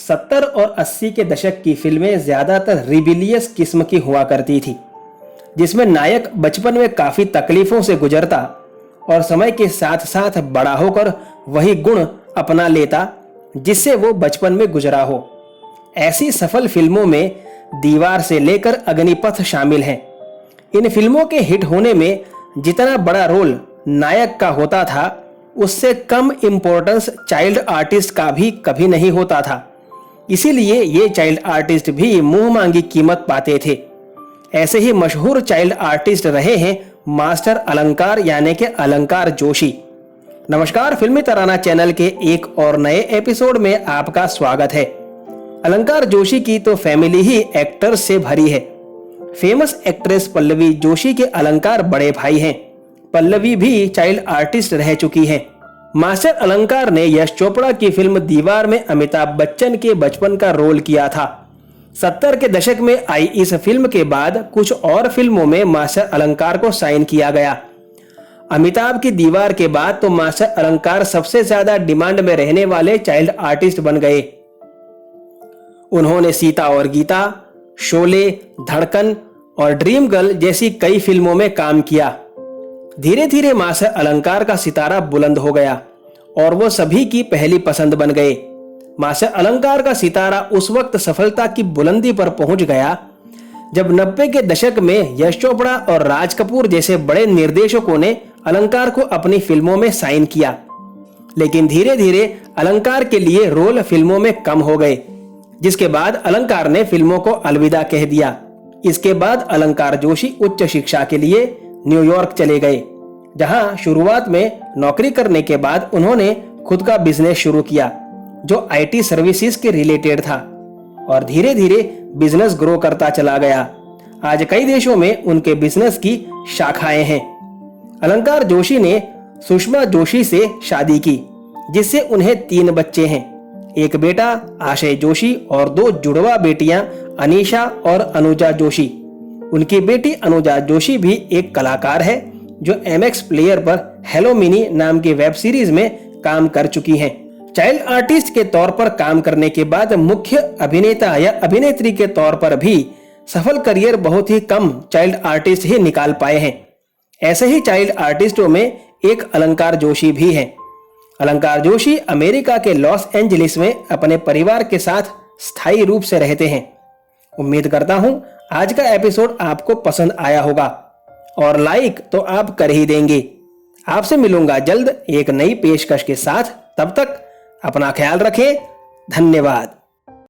70 और 80 के दशक की फिल्में ज्यादातर रिबिलियस किस्म की हुआ करती थी, जिसमें नायक बचपन में काफी तकलीफों से गुजरता और समय के साथ साथ बड़ा होकर वही गुण अपना लेता जिससे वो बचपन में गुजरा हो। ऐसी सफल फिल्मों में दीवार से लेकर अग्निपथ शामिल हैं। इन फिल्मों के हिट होने में जितना बड़ा रोल नायक का होता था, उससे कम इम्पोर्टेंस चाइल्ड आर्टिस्ट का भी कभी नहीं होता था। इसीलिए ये चाइल्ड आर्टिस्ट भी मुंह मांगी कीमत पाते थे। ऐसे ही मशहूर चाइल्ड आर्टिस्ट रहे हैं मास्टर अलंकार यानी कि अलंकार जोशी। नमस्कार, फिल्मी तराना चैनल के एक और नए एपिसोड में आपका स्वागत है। अलंकार जोशी की तो फैमिली ही एक्टर्स से भरी है। फेमस एक्ट्रेस पल्लवी जोशी के अलंकार बड़े भाई हैं। पल्लवी भी चाइल्ड आर्टिस्ट रह चुकी हैं। मास्टर अलंकार ने यश चोपड़ा की फिल्म दीवार में अमिताभ बच्चन के बचपन का रोल किया था। 70 के दशक में आई इस फिल्म के बाद कुछ और फिल्मों में मास्टर अलंकार को साइन किया गया। अमिताभ की दीवार के बाद तो मास्टर अलंकार सबसे ज्यादा डिमांड में रहने वाले चाइल्ड आर्टिस्ट बन गए। उन्होंने सीता और गीता, शोले, धड़कन और ड्रीम गर्ल जैसी कई फिल्मों में काम किया। धीरे धीरे मास्टर अलंकार का सितारा बुलंद हो गया और वो सभी की पहली पसंद बन गए। मास्टर अलंकार का सितारा उस वक्त सफलता की बुलंदी पर पहुंच गया जब 90 के दशक में यश चोपड़ा और राज कपूर जैसे बड़े निर्देशकों ने अलंकार को अपनी फिल्मों में साइन किया। लेकिन धीरे धीरे अलंकार के लिए रोल फिल्मों में कम हो गए, जिसके बाद अलंकार ने फिल्मों को अलविदा कह दिया। इसके बाद अलंकार जोशी उच्च शिक्षा के लिए न्यूयॉर्क चले गए, जहां शुरुआत में नौकरी करने के बाद उन्होंने खुद का बिजनेस शुरू किया जो आईटी सर्विसेज के रिलेटेड था और धीरे धीरे बिजनेस ग्रो करता चला गया। आज कई देशों में उनके बिजनेस की शाखाएं हैं। अलंकार जोशी ने सुषमा जोशी से शादी की, जिससे उन्हें 3 बच्चे हैं। एक बेटा आशय जोशी और 2 जुड़वा बेटियां अनीशा और अनुजा जोशी। उनकी बेटी अनुजा जोशी भी एक कलाकार है जो MX प्लेयर पर हेलो मिनी नाम की वेब सीरीज में काम कर चुकी हैं। चाइल्ड आर्टिस्ट के तौर पर काम करने के बाद मुख्य अभिनेता या अभिनेत्री के तौर पर भी सफल करियर बहुत ही कम चाइल्ड आर्टिस्ट ही निकाल पाए हैं। ऐसे ही चाइल्ड आर्टिस्टों में एक अलंकार जोशी भी हैं। अलंकार जोशी अमेरिका के लॉस एंजलिस में अपने परिवार के साथ स्थायी रूप से रहते हैं। उम्मीद करता हूं आज का एपिसोड आपको पसंद आया होगा और लाइक तो आप कर ही देंगे। आपसे मिलूंगा जल्द एक नई पेशकश के साथ। तब तक अपना ख्याल रखें। धन्यवाद।